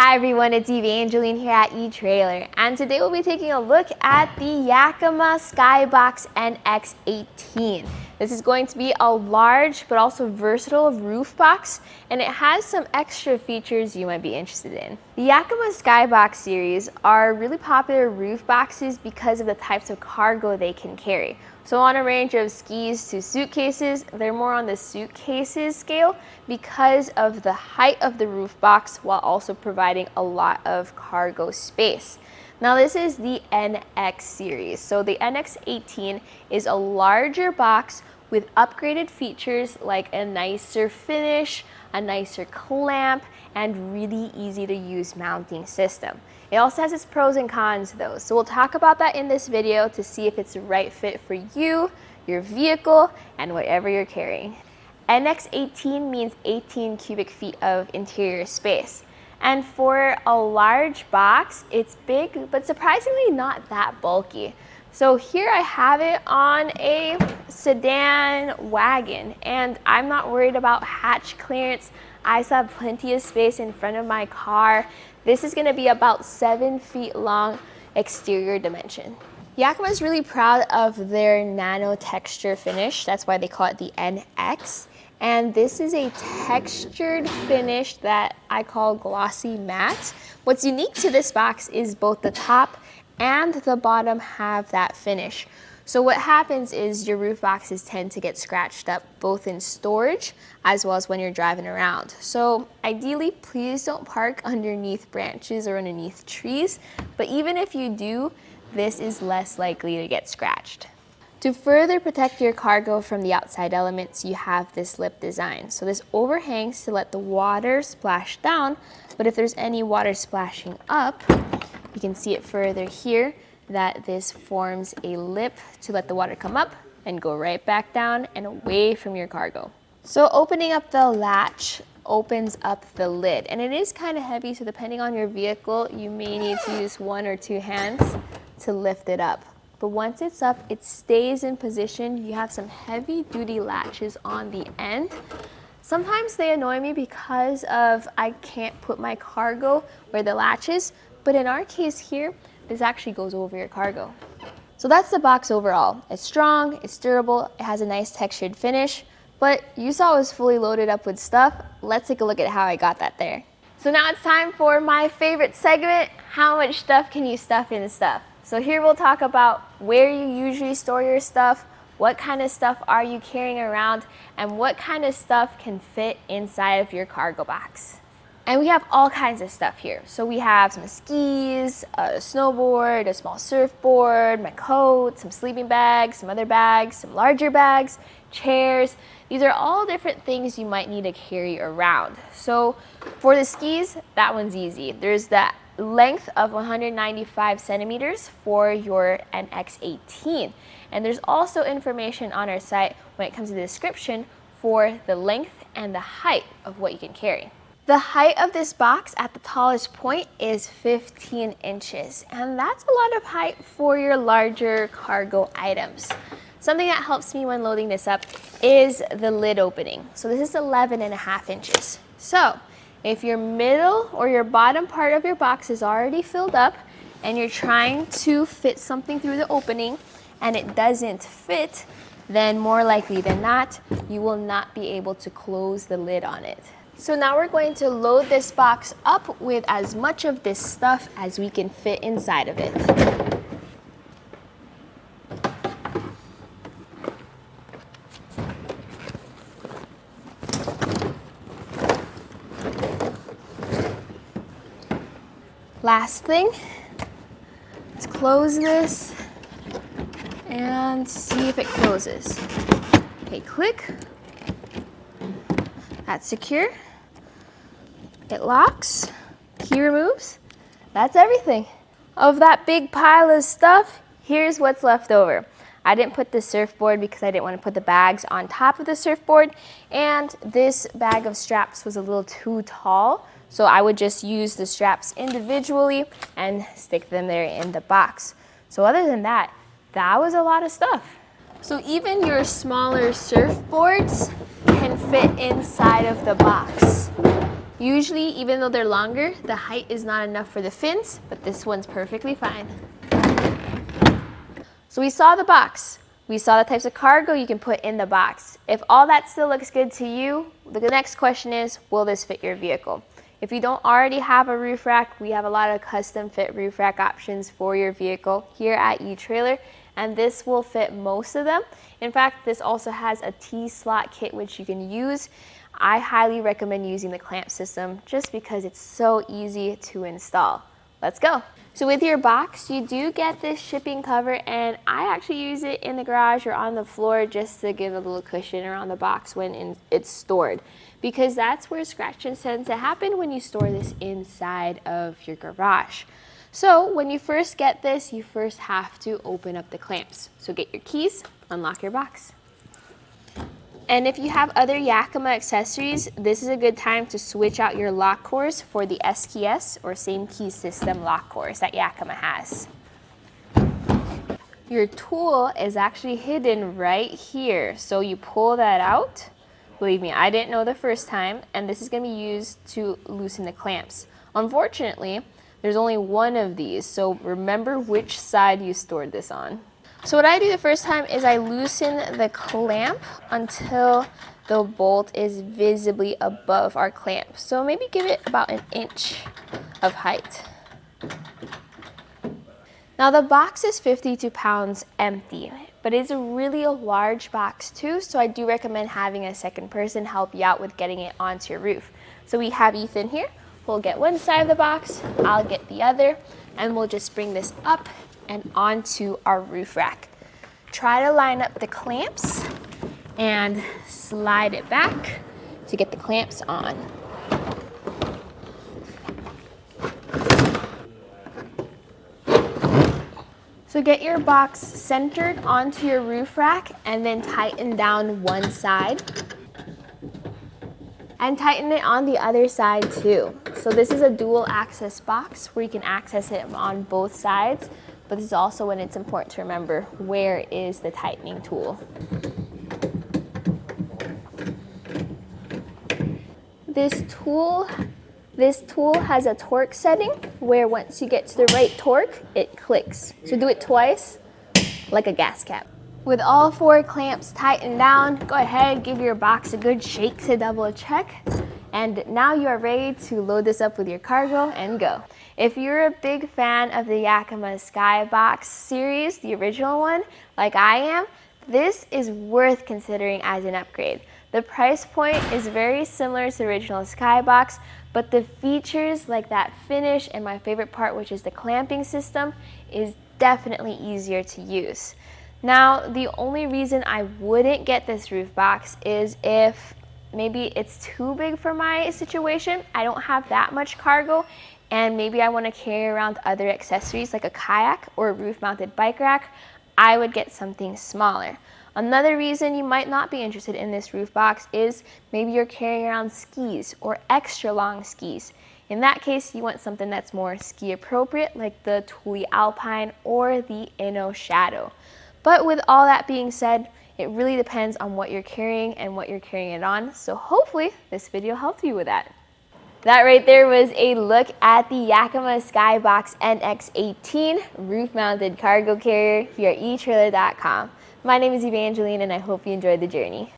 Hi everyone, it's Evangeline here at etrailer, and today we'll be taking a look at the Yakima SkyBox NX 18. This is going to be a large but also versatile roof box, and it has some extra features you might be interested in. The Yakima SkyBox series are really popular roof boxes because of the types of cargo they can carry. So on a range of skis to suitcases, they're more on the suitcases scale because of the height of the roof box while also providing a lot of cargo space. Now this is the NX series. So the NX 18 is a larger box with upgraded features like a nicer finish, a nicer clamp, and really easy to use mounting system. It also has its pros and cons though, so we'll talk about that in this video to see if it's the right fit for you, your vehicle, and whatever you're carrying. NX 18 means 18 cubic feet of interior space. And for a large box, it's big, but surprisingly not that bulky. So here I have it on a sedan wagon, and I'm not worried about hatch clearance. I still have plenty of space in front of my car. This is gonna be about 7 feet long exterior dimension. Yakima is really proud of their nano texture finish. That's why they call it the NX. And this is a textured finish that I call glossy matte. What's unique to this box is both the top and the bottom have that finish. So what happens is your roof boxes tend to get scratched up both in storage as well as when you're driving around. So ideally, please don't park underneath branches or underneath trees. But even if you do, this is less likely to get scratched. To further protect your cargo from the outside elements, you have this lip design. So this overhangs to let the water splash down, but if there's any water splashing up, you can see it further here that this forms a lip to let the water come up and go right back down and away from your cargo. So opening up the latch opens up the lid, and it is kind of heavy, so depending on your vehicle, you may need to use 1 or 2 hands to lift it up. But once it's up, it stays in position. You have some heavy duty latches on the end. Sometimes they annoy me because of I can't put my cargo where the latch is, but in our case here, this actually goes over your cargo. So that's the box overall. It's strong, it's durable, it has a nice textured finish, but you saw it was fully loaded up with stuff. Let's take a look at how I got that there. So now it's time for my favorite segment, how much stuff can you stuff in stuff? So here we'll talk about where you usually store your stuff, what kind of stuff are you carrying around, and what kind of stuff can fit inside of your cargo box. And we have all kinds of stuff here. So we have some skis, a snowboard, a small surfboard, my coat, some sleeping bags, some other bags, some larger bags, chairs. These are all different things you might need to carry around. So for the skis, that one's easy. There's that length of 195 centimeters for your NX 18. And there's also information on our site when it comes to the description for the length and the height of what you can carry. The height of this box at the tallest point is 15 inches, and that's a lot of height for your larger cargo items. Something that helps me when loading this up is the lid opening. So this is 11.5 inches. So if your middle or your bottom part of your box is already filled up and you're trying to fit something through the opening and it doesn't fit, then more likely than not, you will not be able to close the lid on it. So now we're going to load this box up with as much of this stuff as we can fit inside of it. Last thing, let's close this and see if it closes. Okay, click. That's secure. It locks, key removes. That's everything. Of that big pile of stuff, here's what's left over. I didn't put the surfboard because I didn't want to put the bags on top of the surfboard, and this bag of straps was a little too tall, so I would just use the straps individually and stick them there in the box. So other than that, that was a lot of stuff. So even your smaller surfboards can fit inside of the box. Usually, even though they're longer, the height is not enough for the fins, but this one's perfectly fine. So we saw the box. We saw the types of cargo you can put in the box. If all that still looks good to you, the next question is, will this fit your vehicle? If you don't already have a roof rack, we have a lot of custom fit roof rack options for your vehicle here at eTrailer, and this will fit most of them. In fact, this also has a T-slot kit which you can use. I highly recommend using the clamp system just because it's so easy to install. Let's go. So with your box, you do get this shipping cover, and I actually use it in the garage or on the floor just to give a little cushion around the box when it's stored, because that's where scratches tend to happen when you store this inside of your garage. So when you first get this, you first have to open up the clamps. So get your keys, unlock your box. And if you have other Yakima accessories, this is a good time to switch out your lock cores for the SKS or same key system lock cores that Yakima has. Your tool is actually hidden right here. So you pull that out. Believe me, I didn't know the first time, and this is going to be used to loosen the clamps. Unfortunately, there's only one of these, so remember which side you stored this on. So what I do the first time is I loosen the clamp until the bolt is visibly above our clamp. So maybe give it about an inch of height. Now the box is 52 pounds empty, but it's a really large box too, so I do recommend having a second person help you out with getting it onto your roof. So we have Ethan here. We'll get one side of the box, I'll get the other, and we'll just bring this up and onto our roof rack. Try to line up the clamps and slide it back to get the clamps on. So get your box centered onto your roof rack and then tighten down one side. And tighten it on the other side too. So this is a dual access box where you can access it on both sides, but this is also when it's important to remember where is the tightening tool. This tool has a torque setting where once you get to the right torque, it clicks. So do it twice, like a gas cap. With all 4 clamps tightened down, go ahead, give your box a good shake to double check. And now you are ready to load this up with your cargo and go. If you're a big fan of the Yakima SkyBox series, the original one, like I am, this is worth considering as an upgrade. The price point is very similar to the original SkyBox, but the features like that finish and my favorite part, which is the clamping system, is definitely easier to use. Now, the only reason I wouldn't get this roof box is if maybe it's too big for my situation. I don't have that much cargo, and maybe I want to carry around other accessories like a kayak or a roof-mounted bike rack. I would get something smaller. Another reason you might not be interested in this roof box is maybe you're carrying around skis or extra long skis. In that case, you want something that's more ski appropriate, like the Thule Alpine or the Inno Shadow. But with all that being said, it really depends on what you're carrying and what you're carrying it on. So hopefully this video helped you with that. That right there was a look at the Yakima SkyBox NX 18 roof-mounted cargo carrier here at etrailer.com. My name is Evangeline, and I hope you enjoyed the journey.